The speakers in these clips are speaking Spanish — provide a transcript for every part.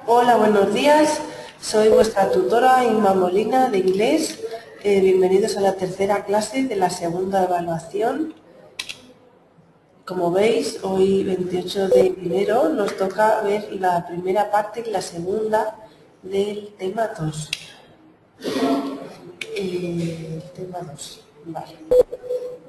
Hola, buenos días. Soy vuestra tutora Inma Molina de inglés. Bienvenidos a la tercera clase de la segunda evaluación. Como veis, hoy 28 de enero nos toca ver la primera parte y la segunda del tema 2. El tema 2, vale.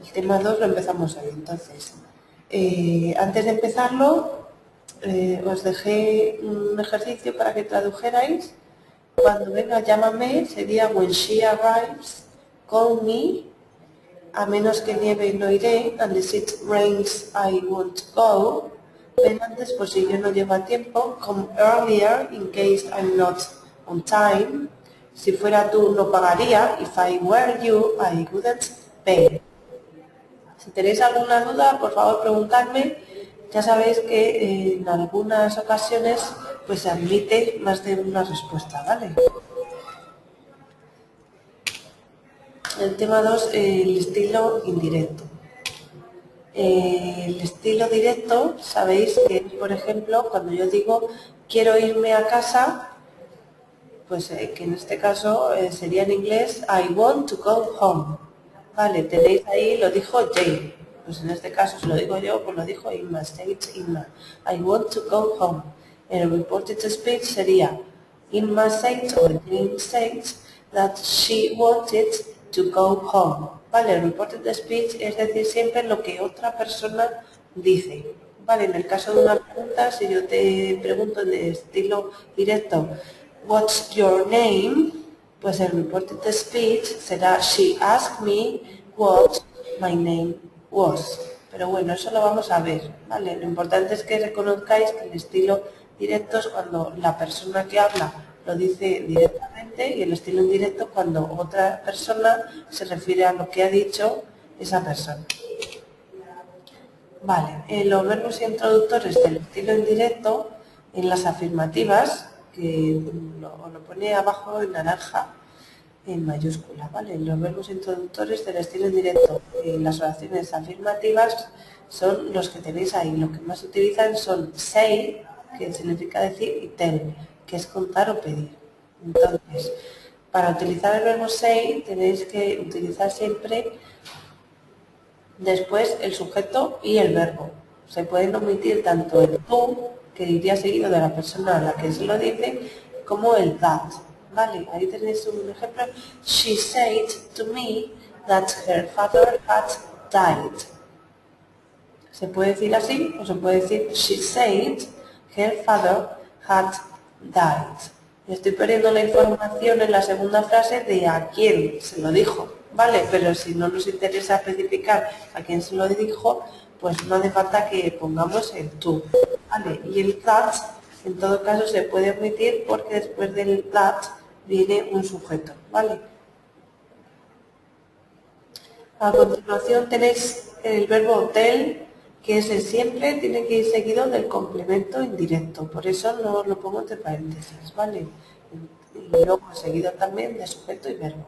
El tema 2 lo empezamos hoy, entonces. Antes de empezarlo, os dejé un ejercicio para que tradujerais. Cuando venga, llámame, sería when she arrives, call me, a menos que nieve y no iré, unless it rains, I won't go. Ven antes por si yo no llego a tiempo, come earlier in case I'm not on time. Si fuera tú, no pagaría, if I were you, I wouldn't pay. Si tenéis alguna duda, por favor preguntadme. Ya sabéis que en algunas ocasiones pues se admite más de una respuesta, ¿vale? El tema 2, el estilo indirecto. El estilo directo, sabéis que, por ejemplo, cuando yo digo quiero irme a casa, pues que en este caso sería en inglés I want to go home. Vale, tenéis ahí, lo dijo Jane. Pues en este caso, si lo digo yo, pues lo dijo Inma, states Inma. I want to go home. El reported speech sería Inma said or Jane said that she wanted to go home. Vale, el reported speech es decir siempre lo que otra persona dice. Vale, en el caso de una pregunta, si yo te pregunto de estilo directo, what's your name? Pues el reported speech será she asked me what my name was. Pero bueno, eso lo vamos a ver, ¿vale? Lo importante es que reconozcáis que el estilo directo es cuando la persona que habla lo dice directamente y el estilo indirecto cuando otra persona se refiere a lo que ha dicho esa persona. Vale, los verbos introductores del estilo indirecto en las afirmativas, que lo pone abajo en naranja, en mayúscula, ¿vale? Los verbos introductores del estilo indirecto en las oraciones afirmativas son los que tenéis ahí. Los que más se utilizan son say, que significa decir, y tell, que es contar o pedir. Entonces, para utilizar el verbo say tenéis que utilizar siempre después el sujeto y el verbo. Se pueden omitir tanto el tú, que iría seguido de la persona a la que se lo dice, como el that. Vale, ahí tenéis un ejemplo. She said to me that her father had died. Se puede decir así o se puede decir she said her father had died. Estoy perdiendo la información en la segunda frase de a quién se lo dijo, ¿vale? Pero si no nos interesa especificar a quién se lo dijo, pues no hace falta que pongamos el tú, ¿vale? Y el that, en todo caso, se puede omitir porque después del that viene un sujeto, ¿vale? A continuación tenéis el verbo tell, que es el siempre, tiene que ir seguido del complemento indirecto, por eso no lo pongo entre paréntesis, ¿vale? Y luego seguido también de sujeto y verbo.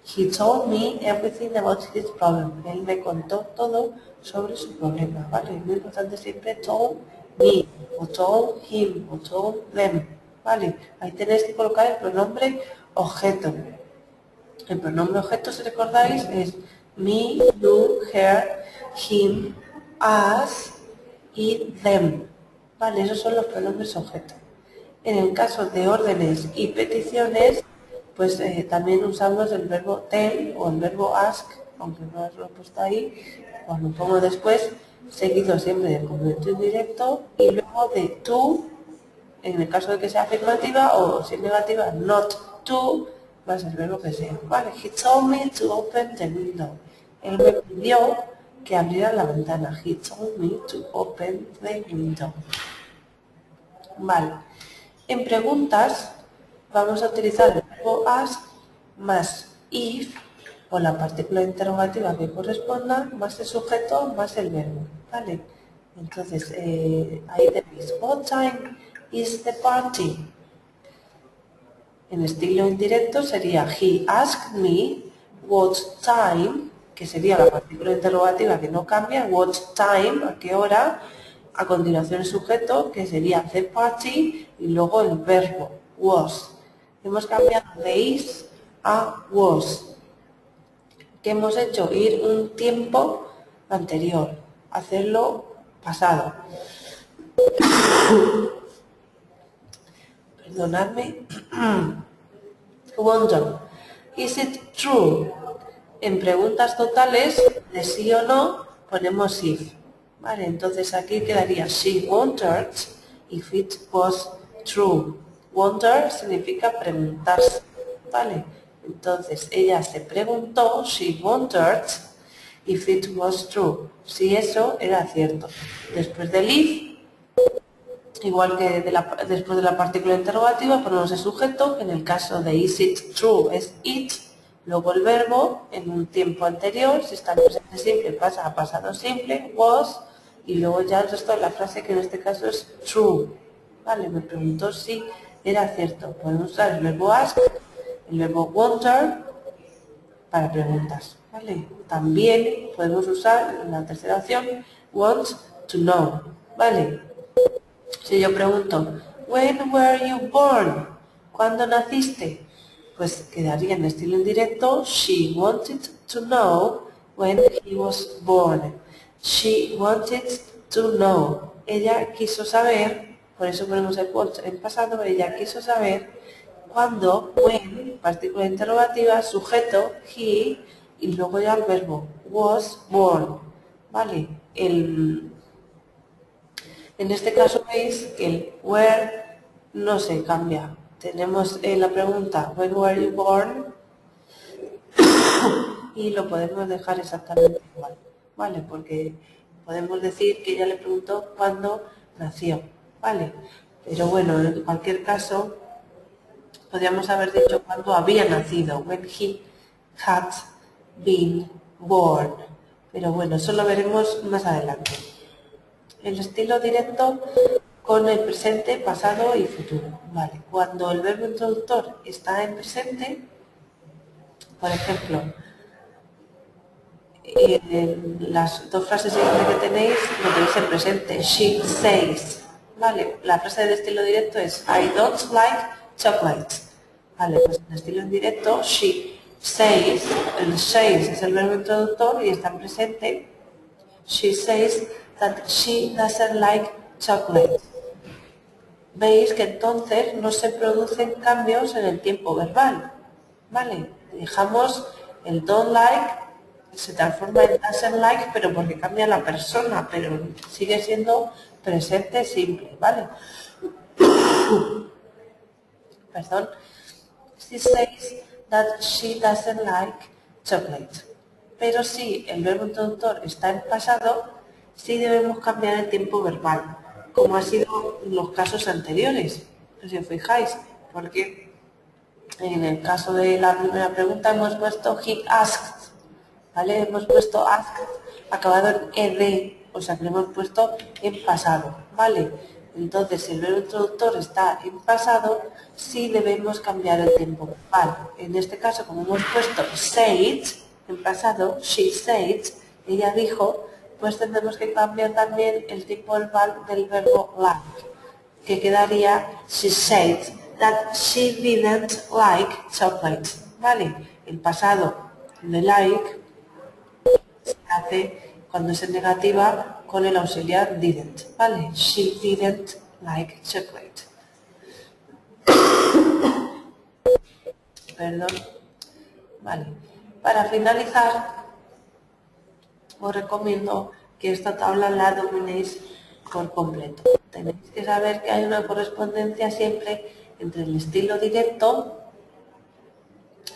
He told me everything about his problem. Él me contó todo sobre su problema, ¿vale? Es muy importante siempre told me, o told him, o told them, ¿vale? Ahí tenéis que colocar el pronombre objeto. El pronombre objeto, si recordáis, es me, you, her, him, us y them. Vale, esos son los pronombres objeto. En el caso de órdenes y peticiones, pues también usamos el verbo tell o el verbo ask, aunque no os lo he puesto ahí, os lo pongo después, seguido siempre del complemento indirecto y luego de to, en el caso de que sea afirmativa, o si es negativa, not to, más el verbo que sea. Vale, he told me to open the window. Él me pidió que abriera la ventana. He told me to open the window. Vale. En preguntas vamos a utilizar el verbo ask más if o la partícula interrogativa que corresponda más el sujeto más el verbo. Vale. Entonces, ahí tenéis what time is the party. En estilo indirecto sería he asked me what time que sería la partícula interrogativa que no cambia, what time, a qué hora, a continuación el sujeto, que sería the party, y luego el verbo, was. Hemos cambiado de is a was. ¿Qué hemos hecho? Ir un tiempo anterior, hacerlo pasado. Perdonadme. Wonder. Is it true? En preguntas totales, de sí o no, ponemos if. Vale, entonces aquí quedaría she wondered if it was true. Wonder significa preguntarse. Vale, entonces ella se preguntó, she wondered if it was true. Si eso era cierto. Después del if, igual que después de la partícula interrogativa, ponemos el sujeto, que en el caso de is it true es it, luego el verbo en un tiempo anterior, si está en presente simple pasa a pasado simple, was, y luego ya el resto de la frase, que en este caso es true. Vale, me preguntó si era cierto. Podemos usar el verbo ask, el verbo wonder para preguntas. Vale, también podemos usar en la tercera opción want to know. Vale. Si yo pregunto, when were you born? ¿Cuándo naciste? Pues quedaría en estilo indirecto, she wanted to know when he was born. She wanted to know. Ella quiso saber, por eso ponemos el want en pasado, ella quiso saber cuándo, when, partícula interrogativa, sujeto, he, y luego ya el verbo, was born. Vale, en este caso veis que el where no se cambia. Tenemos la pregunta when were you born y lo podemos dejar exactamente igual, ¿vale? Porque podemos decir que ella le preguntó cuándo nació, ¿vale? Pero bueno, en cualquier caso podríamos haber dicho cuándo había nacido, when he had been born. Pero bueno, eso lo veremos más adelante. El estilo directo con el presente, pasado y futuro. Vale. Cuando el verbo introductor está en presente, por ejemplo, las dos frases siguientes que tenéis lo tenéis en presente. She says. Vale. La frase del estilo directo es I don't like chocolate. Vale, pues en estilo indirecto, she says. El says es el verbo introductor y está en presente. She says that she doesn't like chocolate. Veis que entonces no se producen cambios en el tiempo verbal. ¿Vale? Dejamos el don't like, se transforma en doesn't like, pero porque cambia la persona, pero sigue siendo presente simple. ¿Vale? Perdón. She says that she doesn't like chocolate. Pero si el verbo introductor está en pasado, sí debemos cambiar el tiempo verbal, como ha sido en los casos anteriores, si os fijáis, porque en el caso de la primera pregunta hemos puesto he asked, ¿vale? Hemos puesto asked acabado en ed, o sea que lo hemos puesto en pasado, ¿vale? Entonces, si el verbo introductor está en pasado, sí debemos cambiar el tiempo verbal. En este caso, como hemos puesto said en pasado, she said, ella dijo, pues tendremos que cambiar también el tiempo verbal del verbo like, que quedaría she said that she didn't like chocolate. ¿Vale? El pasado de like se hace cuando es en negativa con el auxiliar didn't, ¿vale? She didn't like chocolate. Perdón. Vale. Para finalizar, os recomiendo que esta tabla la dominéis por completo. Tenéis que saber que hay una correspondencia siempre entre el estilo directo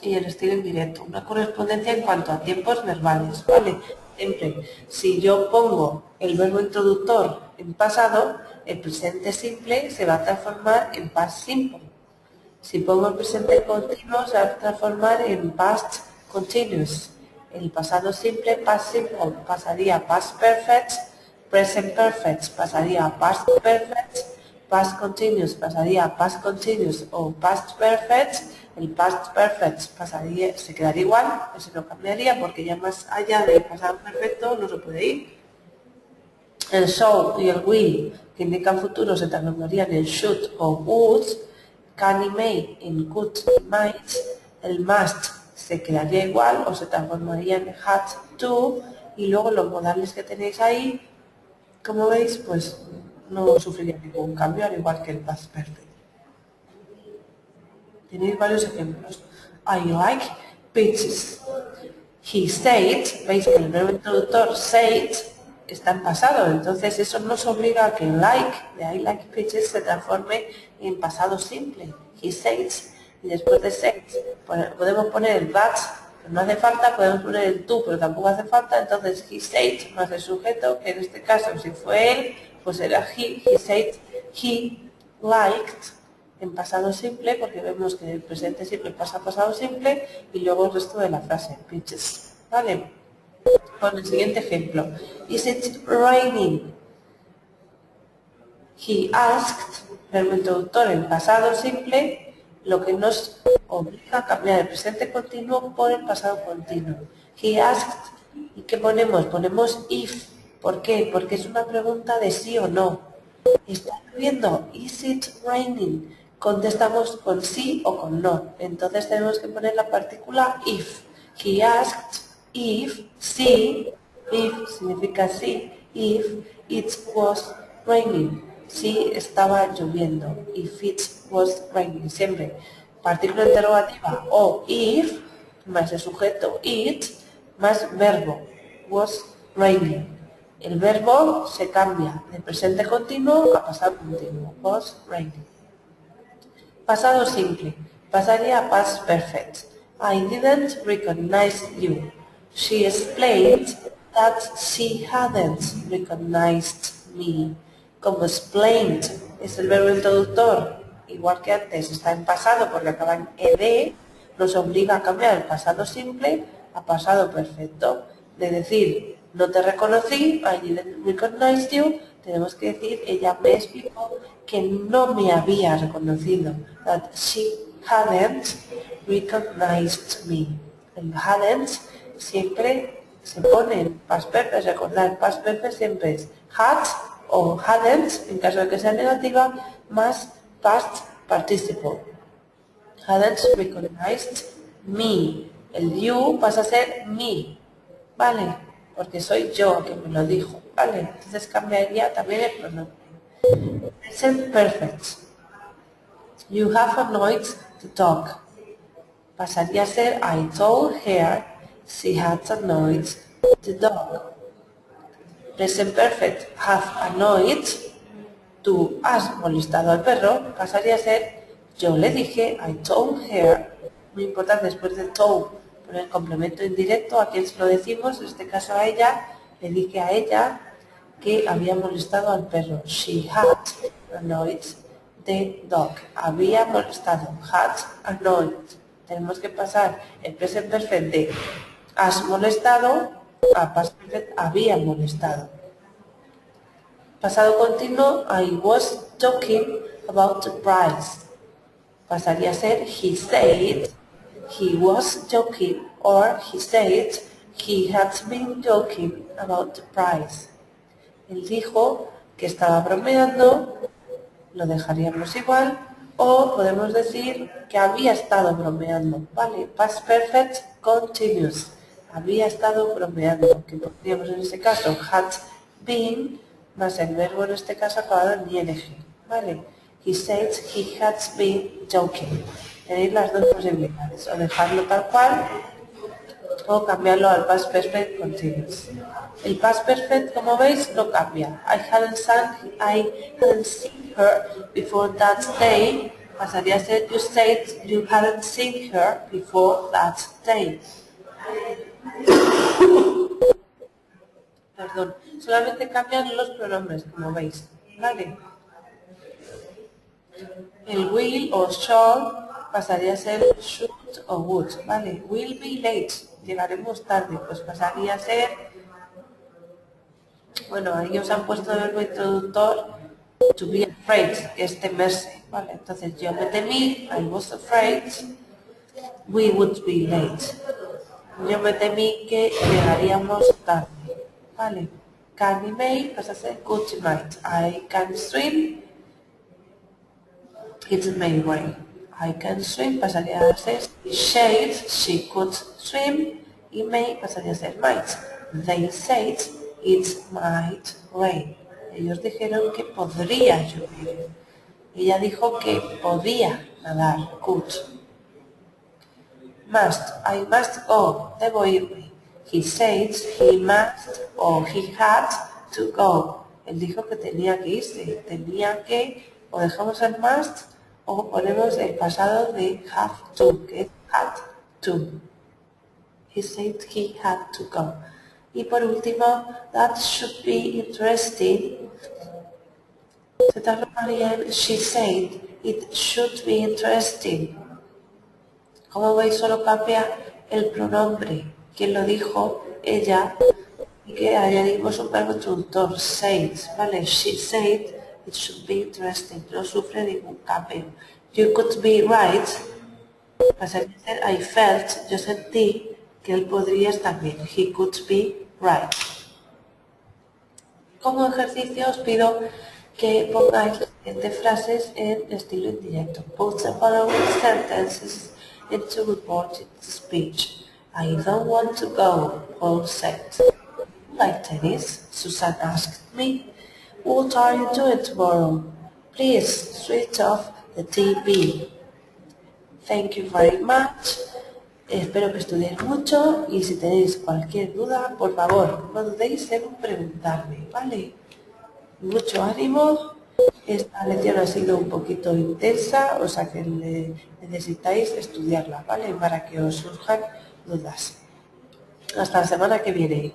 y el estilo indirecto. Una correspondencia en cuanto a tiempos verbales, ¿vale? Siempre, si yo pongo el verbo introductor en pasado, el presente simple se va a transformar en past simple. Si pongo el presente continuo, se va a transformar en past continuous. El pasado simple, past simple, pasaría a past perfect, present perfect pasaría a past perfect, past continuous pasaría a past continuous o past perfect. El past perfect pasaría, se quedaría igual, ese no cambiaría porque ya más allá del pasado perfecto no se puede ir. El shall y el will, que indican futuro, se transformarían en should o would. Can y may en could y might. El must se quedaría igual o se transformaría en had to. Y luego los modales que tenéis ahí, como veis, pues no sufriría ningún cambio, al igual que el past perfect. Tenéis varios ejemplos. I like peaches. He said, veis que el verbo introductor said está en pasado, entonces eso nos obliga a que like de I like peaches se transforme en pasado simple. He said, y después de said podemos poner el that, pero no hace falta, podemos poner el to, pero tampoco hace falta, entonces he said más el sujeto, que en este caso si fue él, pues era he said, he liked, en pasado simple, porque vemos que el presente simple pasa a pasado simple, y luego el resto de la frase, peaches. ¿Vale? Con el siguiente ejemplo. Is it raining? He asked, verbo introductor en pasado simple, lo que nos obliga a cambiar el presente continuo por el pasado continuo. He asked, ¿y qué ponemos? Ponemos if. ¿Por qué? Porque es una pregunta de sí o no. ¿Está lloviendo? Is it raining? Contestamos con sí o con no. Entonces tenemos que poner la partícula if. He asked if, sí, if significa sí, if it was raining. Si estaba lloviendo. If it was raining. Siempre partícula interrogativa o if más el sujeto it más verbo was raining. El verbo se cambia de presente continuo a pasado continuo. Was raining. Pasado simple. Pasaría a past perfect. I didn't recognize you. She explained that she hadn't recognized me. Como explained es el verbo introductor, igual que antes está en pasado porque acaba en ed, nos obliga a cambiar el pasado simple a pasado perfecto. De decir, no te reconocí, I didn't recognize you, tenemos que decir, ella me explicó que no me había reconocido. That she hadn't recognized me. El hadn't siempre se pone en past perfect. Recordad, past perfect siempre es had o hadn't, en caso de que sea negativa, más past participle. Hadn't recognized me. El you pasa a ser me. ¿Vale? Porque soy yo quien me lo dijo, ¿vale? Entonces cambiaría también el pronombre. Present perfect. You have annoyed the dog. Pasaría a ser I told her she had annoyed the dog. Present perfect. Have annoyed. Tú has molestado al perro. Pasaría a ser yo le dije I told her. Muy importante después de told. Por el complemento indirecto, ¿a quién se lo decimos? En este caso a ella, le dije a ella que había molestado al perro. She had annoyed the dog. Había molestado. Had annoyed. Tenemos que pasar el present perfect de has molestado a past perfect había molestado. Pasado continuo, I was talking about the price. Pasaría a ser he said he was joking, or he said he had been joking about the price. Él dijo que estaba bromeando, lo dejaríamos igual, o podemos decir que había estado bromeando, ¿vale? Past perfect continuous. Había estado bromeando, que pondríamos en ese caso had been, más el verbo en este caso acabado en ing, ¿vale? He said he had been joking. Tenéis las dos posibilidades, o dejarlo tal cual o cambiarlo al past perfect continuous. El past perfect, como veis, no cambia. I hadn't seen her before that day. Pasaría a ser you said you hadn't seen her before that day. Perdón, solamente cambian los pronombres, como veis, ¿vale? El will o shall pasaría a ser should o would, ¿vale? Will be late, llegaremos tarde, pues pasaría a ser, bueno, ahí os han puesto el verbo introductor to be afraid, que es temerse, ¿vale? Entonces yo me temí, I was afraid, we would be late. Yo me temí que llegaríamos tarde, ¿vale? Can y may pasa a ser could y might. I can swim, it may rain. I can swim pasaría a ser shade, she could swim, y may pasaría a ser might. They said it might rain. Ellos dijeron que podría llover. Ella dijo que podía nadar, could. Must, I must go, debo irme. He said he must or he had to go. Él dijo que tenía que irse, tenía que, o dejamos el must o ponemos el pasado de have to, que es had to. He said he had to go. Y por último, that should be interesting. Se transformaría en she said it should be interesting. Como veis, solo cambia el pronombre. Quien lo dijo, ella, y que añadimos un verbo introductor, said, ¿vale? She said it should be interesting. No sufre ningún cambio. You could be right. Pasaría a ser I felt, yo sentí que él podría estar bien. He could be right. Como ejercicio os pido que pongáis las siguientes frases en estilo indirecto. Put the following sentences into reported speech. I don't want to go, Paul said. Like tennis, Susan asked me. What are you doing tomorrow? Please switch off the TV. Thank you very much. Espero que estudiéis mucho y si tenéis cualquier duda, por favor, no dudéis en preguntarme, ¿vale? Mucho ánimo. Esta lección ha sido un poquito intensa, o sea que necesitáis estudiarla, ¿vale? Para que os surjan dudas. Hasta la semana que viene.